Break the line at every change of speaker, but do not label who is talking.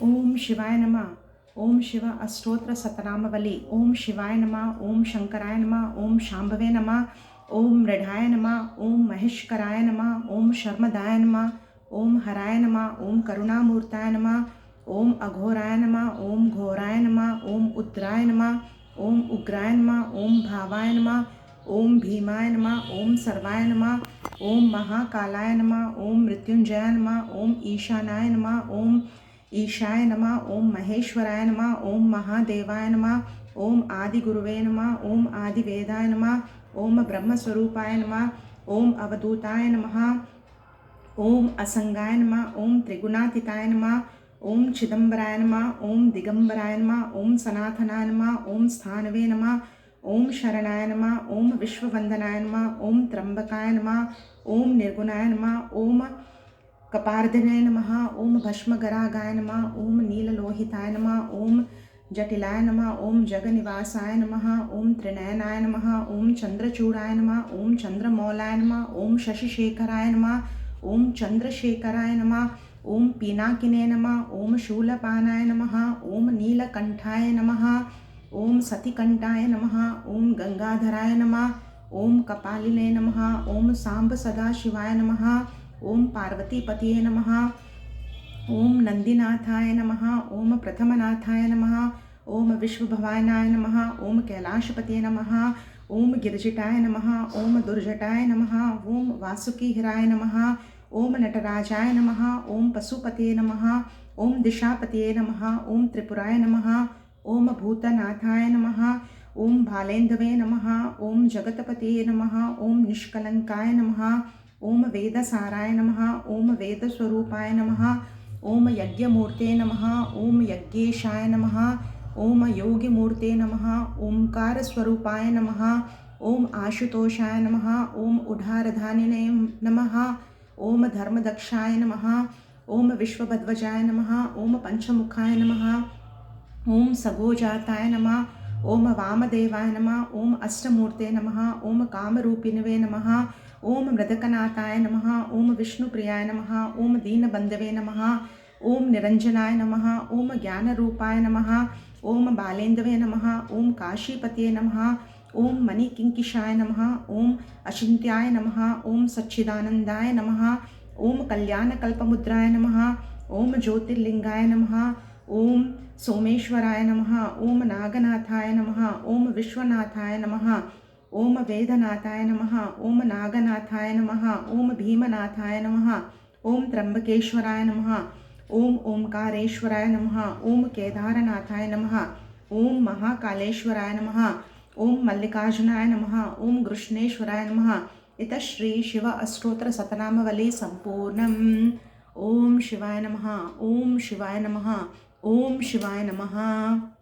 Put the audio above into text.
ओम शिवाय नमः। ओम शिव अष्टोत्र शतनामवली। ओम शिवाय नमः। ओम शंकराय नमः। ओम शांभवे नमः। ओम मृडाय नमः। ओम महेश्वराय नमः। ओम शर्मदाय नमः। ओम हराय नमः। ओम करुणामूर्ताय नमः। ओम अघोराय नमः। ओम घोराय नमः। ओम उद्राय नमः। ओम उग्राय नमः। ओम भावाय नमः। ओम भीमाय नमः। ओम सर्वाय नमः। ओम महाकालाय नमः। ओम मृत्युंजयाय नमः। ओम ईशानाय नमः। ओम ईशाय नमः। ओम महेश्वराय नमः। ओम महादेवाय नमः। ओम आदिगुरुवे नमः। ओम आदिवेदाय नमः। ओम ब्रह्मस्वरूपाय नमः। ओम अवधूताय नमः। ओम असंगाय नमः। ओम त्रिगुणातीताय नमः। ओम चिदंबराय नमः। ओम दिगंबराय नमः। ओम सनातनाय नमः। ओम स्थानवे नमः। ओम शरणाय नमः। ओम विश्ववंदनाय नमः। ओम त्र्यंबकाय नमः। ओम निर्गुणाय नमः। ओम कपार्दनाय नमः। ओम भस्मगरागाय नमः। ओम नीललोहिताय नमः। ओम जटिलाय नमः। ओम जगनिवासाय नमः। ओम त्रिनयनाय नमः। ओम चंद्रचूड़ाय नमः। ओम चंद्रमौलाय नमः। ओम शशिशेखराय नमः। ओम चंद्रशेखराय नमः। ओम पीनाकिने नमः। ओम शूलपानाय नमः। ओम नीलकंठाय नमः। ओम सतिकंठाय नमः। ओम गंगाधराय नमः। ओम कपालिने नमः। ओम सांब सदाशिवाय नमः। ओम पार्वतीपतये नमः। ओम नंदीनाथाय नमः। ओम प्रथमनाथाय नमः। ओम विश्वभवानाय नमः। ओम कैलाशपतये नमः। ओम गिरजिटाय नमः। ओम दुर्जटाय नमः। ओम वासुकीहिराय नमः। ओम नटराजाय नमः। ओम पशुपतये नमः। ओम दिशापतये नमः। ओम त्रिपुराय नमः। ओम भूतनाथाय नमः। ओम भालेन्दवे नमः। ओम जगतपतये नमः। ओम निष्कलंकाय नमः। ओम वेदसाराय नमः। ओम वेदस्वरूपाय नमः। ओम यज्ञमूर्ते नमः। ओम यज्ञेशाय नमः। ओम योगिमूर्ते नमः। ओंकार स्वरूपाय नमः। ओम आशुतोषाय नमः। ओम उडारधानिने नमः। ओम धर्मदक्षाय नमः। ओम विश्वभध्वजाय नमः। ओम पंचमुखाय नमः। ओम सगोजाताय नमः। ओम वामदेवाय नमः। ओम अष्टमूर्ते नमः। ओम कामरूपिणवे नमः। ओम मृदकनाथाय नमः। ओम विष्णुप्रियाय नमः। ओम दीनबंधवे नमः। ओम निरंजनाय नमः। ओम ज्ञानरूपाय नमः। ओम बालेन्दवे नमः। ओम काशीपतये नमः। ओम मणिकिंकिशाय नमः। ओम अचिंत्याय नमः। ओम सच्चिदानंदाय नमः। ओम कल्याणकल्पमुद्राय नमः। ओम ज्योतिर्लिंगाय नमः। ओम सोमेश्वराय नमः। ओम नागनाथाय नमः। ओम विश्वनाथाय नमः। ओम वेदनाथाय नमः। ओम नागनाथाय नमः। ओम भीमनाथाय नमः। ओम त्र्यंबकेश्वराय नमः। ओम ओंकारेश्वराय नमः। ओम केदारनाथाय नमः। ओम महाकालेश्वराय नमः। ओम मल्लिकार्जुनाय नमः। ओम कृष्णेश्वराय नमः। इत श्री शिव अष्टोत्र शतनामवली संपूर्णम्। ओम शिवाय नमः। ओम शिवाय नमः। ओम शिवाय नमः।